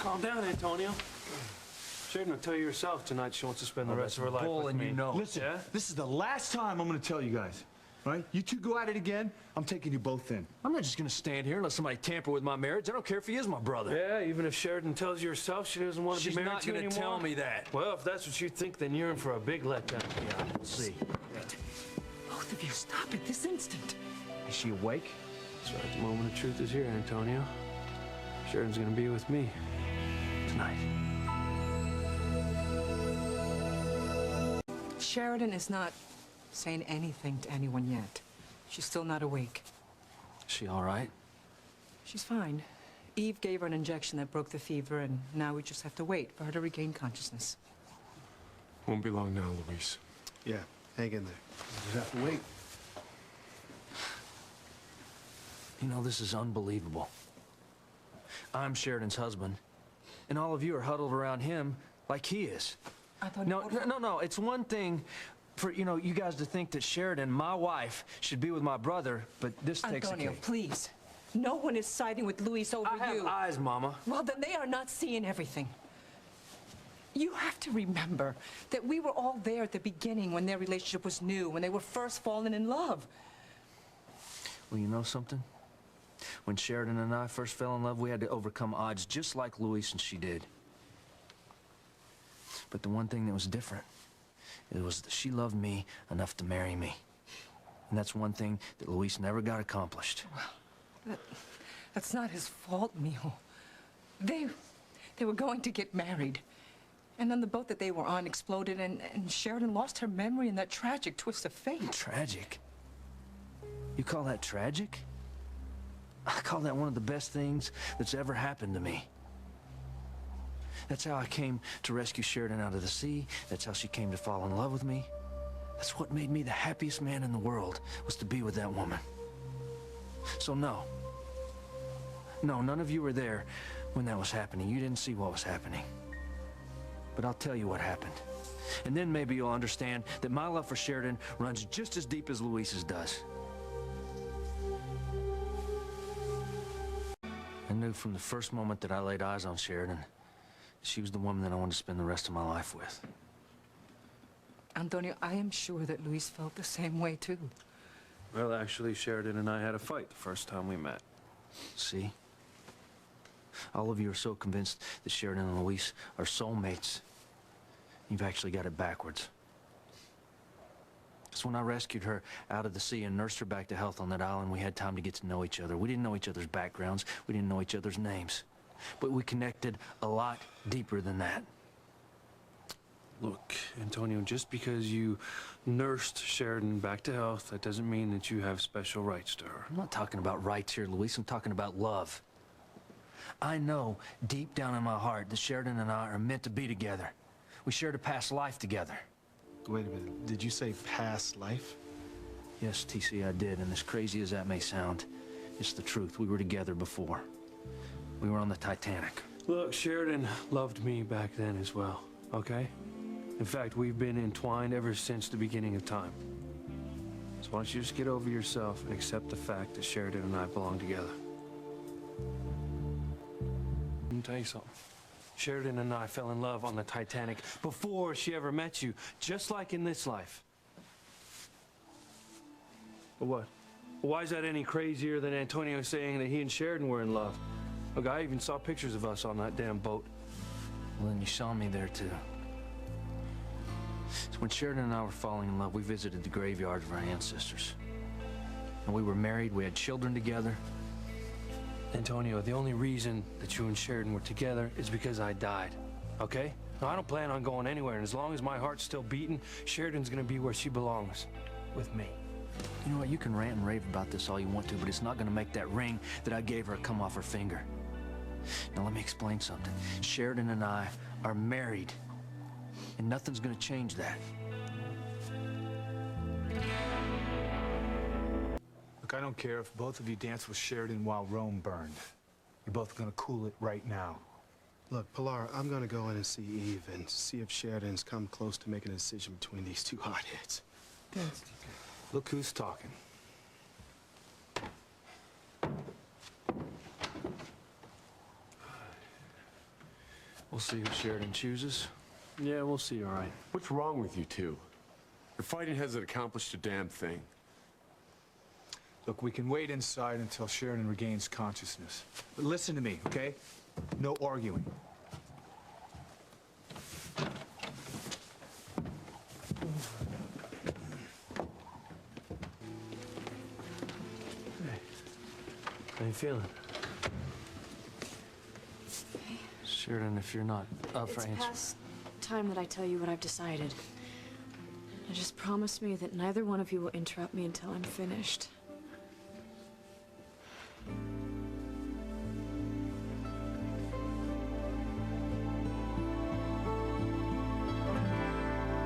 Calm down, Antonio. Sheridan will tell you herself tonight she wants to spend the rest of her life with me. You know. Listen, yeah? This is the last time I'm gonna tell you guys. Right? You two go at it again, I'm taking you both in. I'm not just gonna stand here and let somebody tamper with my marriage. I don't care if he is my brother. Yeah, even if Sheridan tells you herself she doesn't want to be married to you anymore. She's not gonna tell me that. Well, if that's what you think, then you're in for a big letdown. Yeah, we'll see. Both of you, stop it this instant. Is she awake? That's right, the moment of truth is here, Antonio. Sheridan's gonna be with me tonight. Sheridan is not saying anything to anyone yet. She's still not awake. Is she all right? She's fine. Eve gave her an injection that broke the fever, and now we just have to wait for her to regain consciousness. Won't be long now, Luis. Yeah, hang in there. Just have to wait. You know, this is unbelievable. I'm Sheridan's husband, and all of you are huddled around him like he is. No, it's one thing for, you know, you guys to think that Sheridan, my wife, should be with my brother, but this takes a Antonio, cake. please. No one is siding with Luis over I you. have eyes, Mama. Well, then they are not seeing everything. You have to remember that we were all there at the beginning when their relationship was new, when they were first falling in love. Well, you know something? When Sheridan and I first fell in love, we had to overcome odds just like Luis and she did. But the one thing that was different, it was that she loved me enough to marry me. And that's one thing that Luis never got accomplished. That's not his fault, Mijo. They were going to get married. And then the boat that they were on exploded, and Sheridan lost her memory in that tragic twist of fate. Tragic? You call that tragic? I call that one of the best things that's ever happened to me. That's how I came to rescue Sheridan out of the sea. That's how she came to fall in love with me. That's what made me the happiest man in the world, was to be with that woman. So no, none of you were there when that was happening. You didn't see what was happening. But I'll tell you what happened. And then maybe you'll understand that my love for Sheridan runs just as deep as Luis's does. I knew from the first moment that I laid eyes on Sheridan, she was the woman that I wanted to spend the rest of my life with. Antonio, I am sure that Luis felt the same way, too. Well, actually, Sheridan and I had a fight the first time we met. See? All of you are so convinced that Sheridan and Luis are soulmates. You've actually got it backwards. Because when I rescued her out of the sea and nursed her back to health on that island, we had time to get to know each other. We didn't know each other's backgrounds. We didn't know each other's names. But we connected a lot deeper than that. Look, Antonio, just because you nursed Sheridan back to health, that doesn't mean that you have special rights to her. I'm not talking about rights here, Luis. I'm talking about love. I know deep down in my heart that Sheridan and I are meant to be together. We shared a past life together. Wait a minute, did you say past life? Yes, TC, I did, and as crazy as that may sound, it's the truth. We were together before. We were on the Titanic. Look, Sheridan loved me back then as well, okay? In fact, we've been entwined ever since the beginning of time. So why don't you just get over yourself and accept the fact that Sheridan and I belong together? Let me tell you something. Sheridan and I fell in love on the Titanic before she ever met you, just like in this life. But what? Why is that any crazier than Antonio saying that he and Sheridan were in love? Look, I even saw pictures of us on that damn boat. Well, then you saw me there, too. So when Sheridan and I were falling in love, we visited the graveyards of our ancestors. And we were married, we had children together. Antonio, the only reason that you and Sheridan were together is because I died, okay? Now, I don't plan on going anywhere, and as long as my heart's still beating, Sheridan's gonna be where she belongs, with me. You know what, you can rant and rave about this all you want to, but it's not gonna make that ring that I gave her come off her finger. Now let me explain something. Sheridan and I are married, and nothing's gonna change that. Look, I don't care if both of you dance with Sheridan while Rome burned. You're both gonna cool it right now. Look, Pilar, I'm gonna go in and see Eve and see if Sheridan's come close to making a decision between these two hotheads. Look who's talking. We'll see who Sheridan chooses. Yeah, we'll see, all right. What's wrong with you two? Your fighting hasn't accomplished a damn thing. Look, we can wait inside until Sheridan regains consciousness. But listen to me, okay? No arguing. How you feeling? Sheridan, if you're not up for It's answering. past time that I tell you what I've decided. Now just promise me that neither one of you will interrupt me until I'm finished.